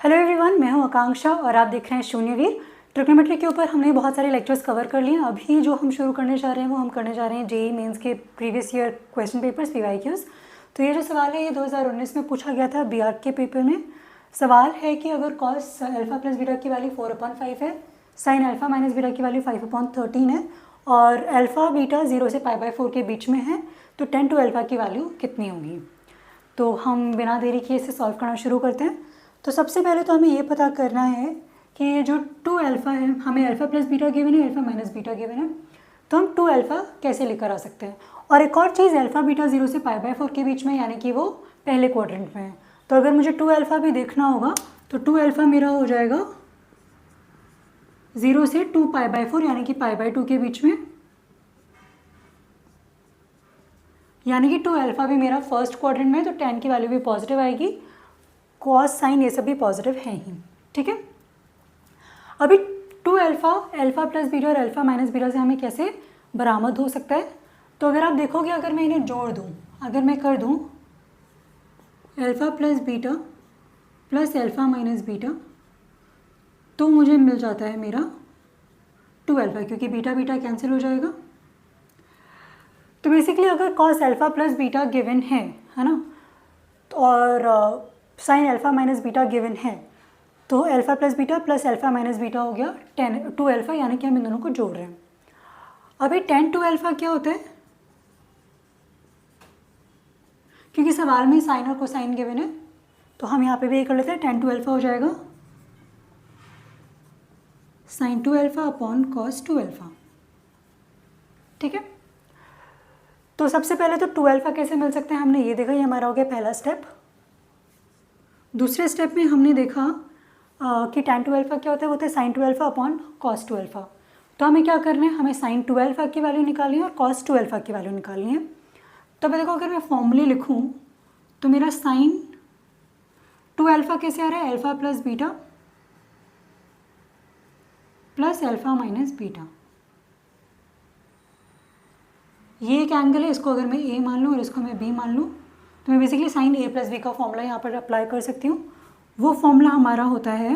Hello everyone, मैं हूं आकांक्षा और आप देख रहे हैं शून्यवीर। ट्रिग्नोमेट्री के ऊपर हमने बहुत सारे लेक्चर्स कवर कर लिए हैं। अभी जो हम शुरू करने जा रहे हैं वो हम करने जा रहे हैं जेईई मेंस के previous year question papers PYQs. तो ये जो सवाल है ये 2019 में पूछा गया था बीआर्क के पेपर में। सवाल है कि अगर कॉस अल्फा प्लस बीटा की वैल्यू 4/5 है, साइन अल्फा माइनस बीटा की वैल्यू 5/13 है और अल्फा बीटा 0 से π/4 के बीच में है, तो 10 to अल्फा की वैल्यू कितनी होगी। तो हम बिना देरी किए इसे सॉल्व करना शुरू करते हैं। तो सबसे पहले तो हमें ये पता करना है कि ये जो 2 अल्फ़ा है, हमें अल्फ़ा प्लस बीटा गिवन है, अल्फ़ा माइनस बीटा गिवन है, तो हम 2 अल्फ़ा कैसे लेकर आ सकते हैं। और एक और चीज़, अल्फ़ा बीटा 0 से π/4 के बीच में, यानी कि वो पहले क्वाड्रेंट में है। तो अगर मुझे 2 अल्फ़ा भी देखना होगा तो 2 अल्फ़ा मेरा हो जाएगा 0 से 2 π/4 यानी कि π/2 के बीच में, यानी कि 2 अल्फ़ा भी मेरा फर्स्ट क्वाड्रेंट में है, तो 10 की वैल्यू भी पॉजिटिव आएगी, कॉस साइन ये सब भी पॉजिटिव है ही। ठीक है, अभी 2 अल्फ़ा, अल्फ़ा प्लस बीटा और अल्फ़ा माइनस बीटा से हमें कैसे बरामद हो सकता है। तो अगर आप देखोगे, अगर मैं इन्हें जोड़ दूँ, अगर मैं कर दूँ alpha plus beta plus alpha minus beta, तो मुझे मिल जाता है मेरा 2 अल्फ़ा, क्योंकि बीटा बीटा कैंसिल हो जाएगा। तो बेसिकली अगर cos alpha plus beta given है ना, और sine alpha minus beta given है, तो alpha plus beta plus alpha minus beta हो गया 2 अल्फ़ा, यानी कि हम इन दोनों को जोड़ रहे हैं। अभी 10 to अल्फ़ा क्या होता है, क्योंकि सवाल में साइन और कोसाइन गिवन है, तो हम यहाँ पे भी ये कर लेते हैं। 10 to अल्फ़ा हो जाएगा sine 2 alpha upon cos 2 alpha. ठीक है, तो सबसे पहले तो 2 अल्फ़ा कैसे मिल सकते हैं हमने ये देखा, ये हमारा हो गया पहला स्टेप। दूसरे स्टेप में हमने देखा कि 10 to अल्फ़ा क्या होता है, वो होता है sine 2 alpha upon cos 2 alpha. तो हमें क्या करना है, हमें साइन 2 अल्फ़ा की वैल्यू निकालनी है और कॉस 2 अल्फ़ा की वैल्यू निकालनी है। तो मैं देखो, अगर मैं फॉर्मूले लिखूँ तो मेरा साइन 2 अल्फ़ा कैसे आ रहा है, alpha plus beta plus alpha minus beta. ये एक एंगल है, इसको अगर मैं ए मान लूँ और इसको मैं बी मान लूँ, तो मैं बेसिकली साइन ए प्लस बी का फॉर्मूला यहाँ पर अप्लाई कर सकती हूँ। वो फॉर्मूला हमारा होता है,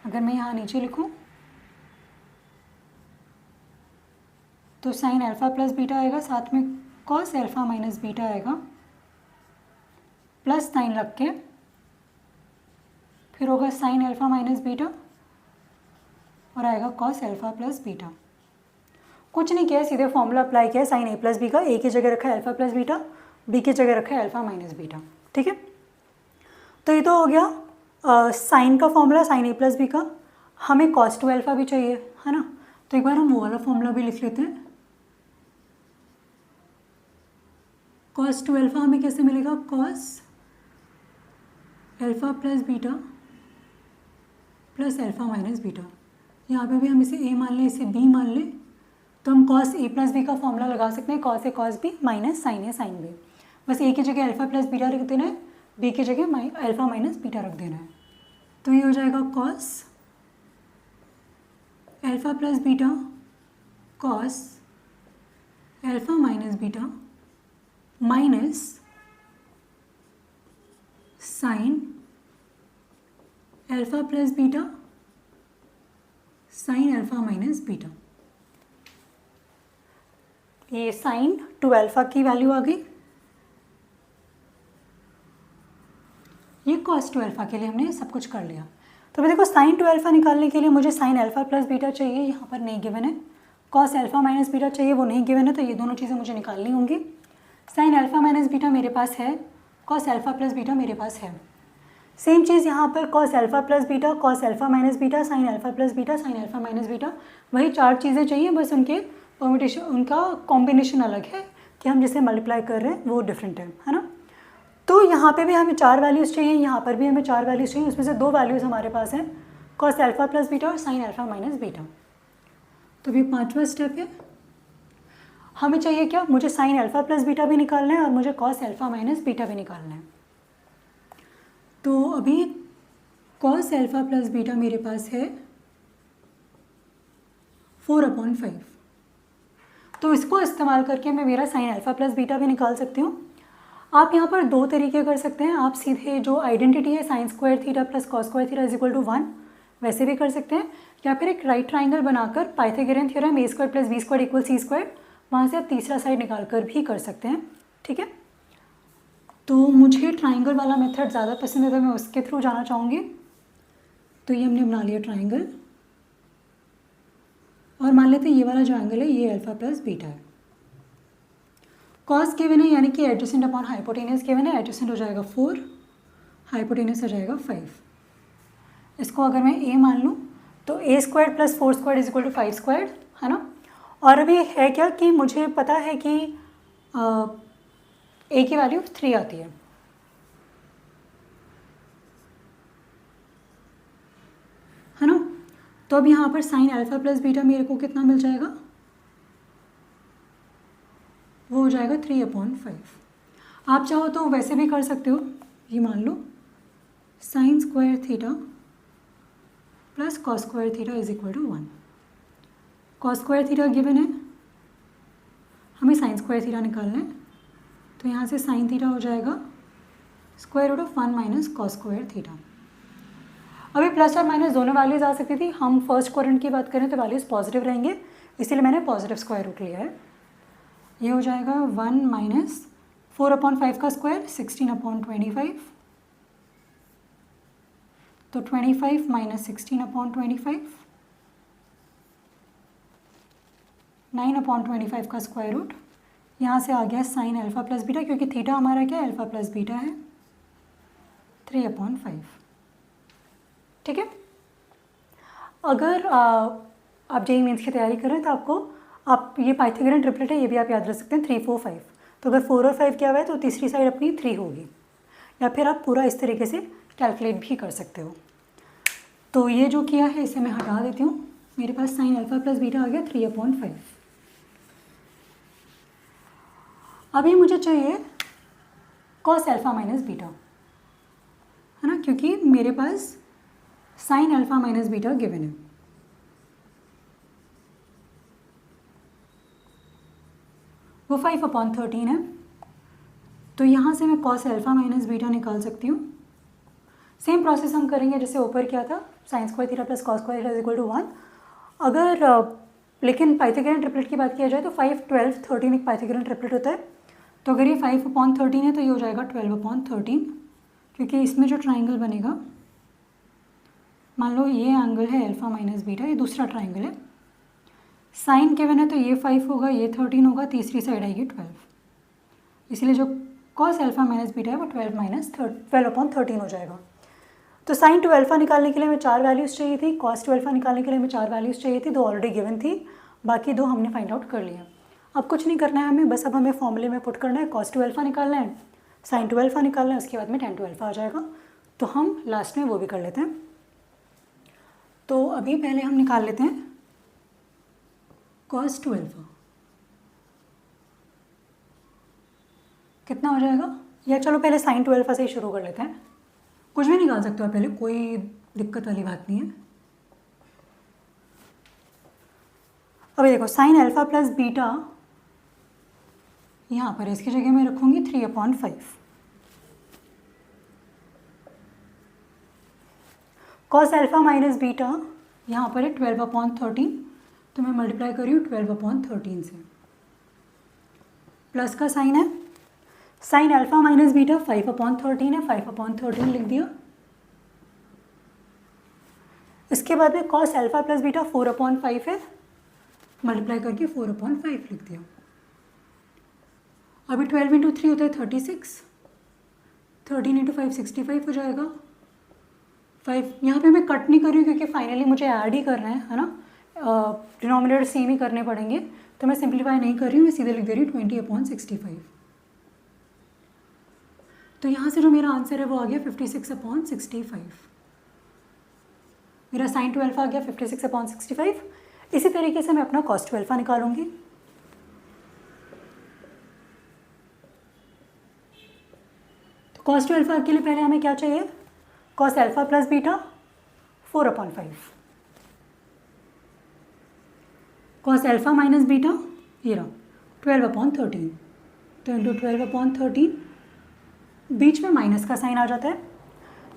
अगर मैं यहाँ नीचे लिखूँ तो साइन अल्फ़ा प्लस बीटा आएगा, साथ में कॉस अल्फ़ा माइनस बीटा आएगा, प्लस साइन लग के फिर होगा साइन अल्फ़ा माइनस बीटा और आएगा कॉस अल्फ़ा प्लस बीटा। कुछ नहीं किया, सीधे फॉर्मूला अप्लाई किया साइन ए प्लस बी का। ए की जगह रखा है अल्फ़ा प्लस बीटा, बी की जगह रखा है अल्फ़ा माइनस बीटा। ठीक है, तो ये तो हो गया साइन का फॉर्मूला, साइन ए प्लस बी का। हमें कॉस 2 अल्फ़ा भी चाहिए है ना, तो एक बार हम वो वाला फॉर्मूला भी लिख लेते हैं। कॉस 2 अल्फ़ा हमें कैसे मिलेगा, cos alpha plus beta plus alpha minus beta. यहाँ पे भी हम इसे ए मान लें, इसे बी मान लें, तो हम कॉस ए प्लस बी का फॉर्मूला लगा सकते हैं, cos A cos B minus sign A sine B. बस ए की जगह अल्फ़ा प्लस बीटा रख देना है, बी की जगह अल्फ़ा माइनस बीटा रख देना है। तो ये हो जाएगा cos alpha plus beta cos alpha minus beta minus sine alpha plus beta sine alpha minus beta. ये साइन 2 अल्फ़ा की वैल्यू आ गई। ये कॉस 2 अल्फ़ा के लिए हमने सब कुछ कर लिया। तो देखो, साइन 2 अल्फ़ा निकालने के लिए मुझे साइन अल्फ़ा प्लस बीटा चाहिए, यहाँ पर नहीं गिवन है। कॉस अल्फ़ा माइनस बीटा चाहिए, वो नहीं गिवन है, तो ये दोनों चीज़ें मुझे निकालनी होंगी। साइन अल्फ़ा माइनस बीटा मेरे पास है, कॉस अल्फ़ा प्लस बीटा मेरे पास है। सेम चीज़ यहाँ पर cos alpha plus beta, cos alpha minus beta, sine alpha plus beta, sine alpha minus beta, वही 4 चीज़ें चाहिए, बस उनके परम्यूटेशन, उनका कॉम्बिनेशन अलग है कि हम जिसे मल्टीप्लाई कर रहे हैं वो डिफरेंट है ना। तो यहाँ पे भी हमें 4 वैल्यूज़ चाहिए, यहाँ पर भी हमें 4 वैल्यूज़ चाहिए, उसमें से 2 वैल्यूज़ हमारे पास हैं, कॉस अल्फ़ा प्लस बीटा और साइन अल्फ़ा माइनस बीटा। तो ये 5वां स्टेप है। हमें चाहिए क्या, मुझे साइन अल्फ़ा प्लस बीटा भी निकालना है और मुझे कॉस अल्फ़ा माइनस बीटा भी निकालना है। तो अभी कॉस अल्फ़ा प्लस बीटा मेरे पास है 4/5, तो इसको इस्तेमाल करके मैं मेरा साइन अल्फ़ा प्लस बीटा भी निकाल सकती हूँ। आप यहाँ पर दो तरीके कर सकते हैं। आप सीधे जो आइडेंटिटी है sine square theta plus cos square theta is equal to 1 वैसे भी कर सकते हैं, या फिर एक राइट ट्राइंगल बनाकर Pythagorean theorem A square plus B square equal C square, वहाँ से आप तीसरा साइड निकाल कर भी कर सकते हैं। ठीक है, तो मुझे ट्राइंगल वाला मेथड ज़्यादा पसंद है, तो मैं उसके थ्रू जाना चाहूँगी। तो ये हमने बना लिया ट्राइंगल, और मान लेते हैं ये वाला जो एंगल है ये अल्फा प्लस बीटा है। कॉस गिवन है यानी कि एडजेसेंट अपॉन हाइपोटेनस गिवन है, एडजेसेंट हो जाएगा 4, हाइपोटेनस हो जाएगा 5। इसको अगर मैं ए मान लूँ तो A square plus 4 square is equal to 5 square, है ना। और अभी है क्या कि मुझे पता है कि ए की वैल्यू 3 आती है ना। तो अब यहाँ पर साइन अल्फा प्लस बीटा मेरे को कितना मिल जाएगा, वो हो जाएगा 3/5। आप चाहो तो वैसे भी कर सकते हो, ये मान लो sine square theta plus cos square theta is equal to 1। Cos square theta given है, हमें साइन स्क्वायर थीटा निकालना है, तो यहाँ से साइन थीटा हो जाएगा square root of 1 minus cos square theta. अभी प्लस और माइनस दोनों वैल्यूज आ सकती थी, हम फर्स्ट क्वाड्रेंट की बात करें तो वैल्यूज पॉजिटिव रहेंगे, इसीलिए मैंने पॉजिटिव स्क्वायर रूट लिया है। ये हो जाएगा 1 माइनस 4/5 का स्क्वायर 16/25, तो 25 माइनस 16/25 9/25 का स्क्वायर रूट। यहाँ से आ गया साइन अल्फा प्लस बीटा, क्योंकि थीटा हमारा क्या है, अल्फा प्लस बीटा है, 3/5। ठीक है, अगर आप जेईई मेंस की तैयारी कर रहे हैं तो आपको आप ये पाइथागोरियन ट्रिपलेट है, ये भी आप याद रख सकते हैं 3 4 5। तो अगर 4 और 5 क्या हुआ है तो तीसरी साइड अपनी 3 होगी, या फिर आप पूरा इस तरीके से कैलकुलेट भी कर सकते हो। तो ये जो किया है इसे मैं हटा देती हूँ, मेरे पास साइन अल्फा प्लस बीटा आ गया 3/5। अभी मुझे चाहिए कॉस अल्फा माइनस बीटा, है ना, क्योंकि मेरे पास sine alpha minus beta given है। वो 5/13 है, तो यहाँ से मैं कॉस अल्फा माइनस बीटा निकाल सकती हूँ। सेम प्रोसेस हम करेंगे जैसे ऊपर किया था, sine square theta plus cos square theta is equal to 1। अगर लेकिन पाइथागोरियन ट्रिपलेट की बात किया जाए तो 5 12 13 एक पाइथागोरियन ट्रिपलेट होता है। तो अगर ये 5/13 है तो ये हो जाएगा 12/13, क्योंकि इसमें जो ट्राइंगल बनेगा, मान लो ये एंगल है अल्फा माइनस बीटा, ये दूसरा ट्राइंगल है, साइन गिवन है तो ये 5 होगा, ये 13 होगा, तीसरी साइड आएगी 12, इसलिए जो कॉस अल्फा माइनस बीटा है वो 12/13 हो जाएगा। तो साइन टू अल्फा निकालने के लिए हमें 4 वैल्यूज़ चाहिए थी, कॉस टू अल्फा निकालने के लिए हमें 4 वैल्यूज़ चाहिए थी, 2 ऑलरेडी गिवन थी, बाकी 2 हमने फाइंड आउट कर लिया। अब कुछ नहीं करना है हमें, बस अब हमें फॉर्मूले में पुट करना है, कॉस टू अल्फा निकालना है, साइन टू अल्फा निकालना है, उसके बाद में टेन टू अल्फा आ जाएगा। तो हम लास्ट में वो भी कर लेते हैं। तो अभी पहले हम निकाल लेते हैं कॉस टू अल्फा, कितना हो जाएगा, या चलो पहले साइन टू अल्फा से ही शुरू कर लेते हैं। कुछ भी निकाल सकते हो पहले, कोई दिक्कत वाली बात नहीं है। अभी देखो साइन अल्फा प्लस बीटा यहाँ पर इसकी जगह मैं रखूँगी 3/5। कॉस अल्फा माइनस बीटा यहाँ पर है 12/13, तो मैं मल्टीप्लाई कर रही हूँ 12/13 से, प्लस का साइन है, साइन अल्फा माइनस बीटा 5/13 है, 5/13 लिख दिया। इसके बाद में कॉस अल्फा प्लस बीटा 4/5 है, मल्टीप्लाई करके 4/5 लिख दिया। अभी 12 × 3 होता है 36, 13 × 5 65 हो जाएगा। 5 यहाँ पे मैं कट नहीं कर रही हूँ क्योंकि फाइनली मुझे ऐड ही करना है ना, डिनोमिनेटर सेम ही करने पड़ेंगे, तो मैं सिंप्लीफाई नहीं कर रही हूँ, मैं सीधे लिख दे रही हूँ 20/65। तो यहाँ से जो मेरा आंसर है वो आ गया 56/65। मेरा साइन टू अल्फा आ गया 56/65। इसी तरीके से मैं अपना कॉस टू अल्फा निकालूंगी। तो कॉस टू अल्फा के लिए पहले हमें क्या चाहिए, cos alpha plus beta 4/5, cos alpha minus beta ये रहा 12/13, तो इंटू 12/13 बीच में माइनस का साइन आ जाता है,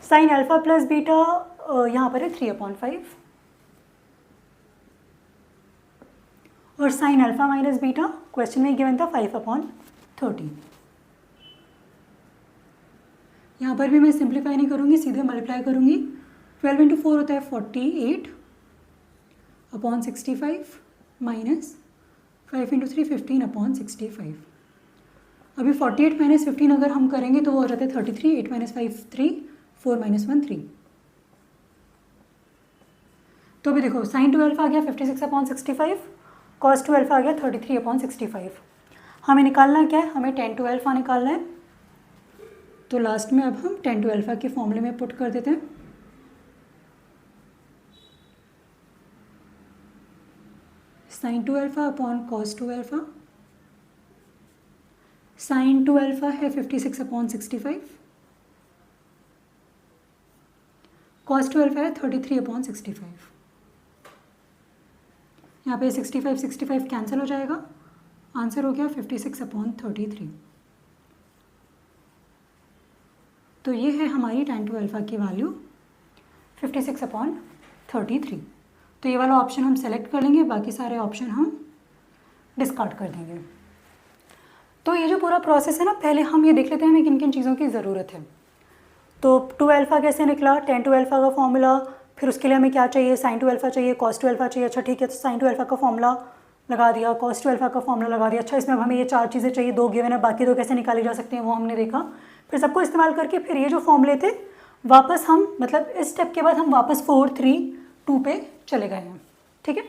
साइन अल्फा प्लस बीटा यहाँ पर है 3/5 और sign alpha minus beta question में गिवन था 5/30। यहाँ पर भी मैं सिंप्लीफाई नहीं करूँगी, सीधे मल्टीप्लाई करूँगी। 12 × 4 होता है 48/65 माइनस 5 × 3 15/65। अभी 48 - 15 अगर हम करेंगे तो वो हो जाता है 33, 8 - 5 3, 4 - 1 3। तो अभी देखो साइन 2 अल्फा आ गया 56/65, कॉस 2 अल्फा आ गया 33/65। हमें निकालना क्या है, हमें tan 2 अल्फा निकालना है। तो लास्ट में अब हम tan 2 अल्फा के फॉर्मूले में पुट कर देते हैं। Sine 2 alpha upon cos 2 alpha. Sine 2 alpha है 56/65, कॉस 2 अल्फा है 33/65। यहाँ पे 65 कैंसिल हो जाएगा, आंसर हो गया 56/33। तो ये है हमारी tan 2 अल्फा की वैल्यू 56/33। तो ये वाला ऑप्शन हम सेलेक्ट कर लेंगे, बाकी सारे ऑप्शन हम डिस्कार्ड कर देंगे। तो ये जो पूरा प्रोसेस है ना, पहले हम ये देख लेते हैं हमें किन किन चीज़ों की ज़रूरत है। तो 2 अल्फा कैसे निकला, tan 2 अल्फा का फॉर्मूला, फिर उसके लिए हमें क्या चाहिए, sin 2 अल्फा चाहिए, cos 2 अल्फा चाहिए। अच्छा ठीक है, तो sin 2 अल्फा का फॉर्मूला लगा दिया, cos 2 अल्फा का फॉर्मूला लगा दिया। अच्छा इसमें अब हमें ये 4 चीज़ें चाहिए, 2 गिवन है, बाकी 2 कैसे निकाली जा सकती हैं वो हमने देखा। फिर सबको इस्तेमाल करके फिर ये जो फॉर्मूले थे वापस हम, मतलब इस स्टेप के बाद हम वापस 4 3 2 पे चले गए हैं। ठीक है,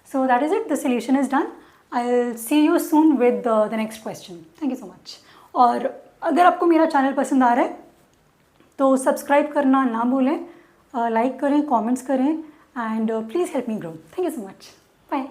so that is it, the solution is done. I will see you soon with the next question. Thank you so much. और अगर आपको मेरा चैनल पसंद आ रहा है तो सब्सक्राइब करना ना भूलें, लाइक करें, कमेंट्स करें, and please help me grow. Thank you so much. Bye.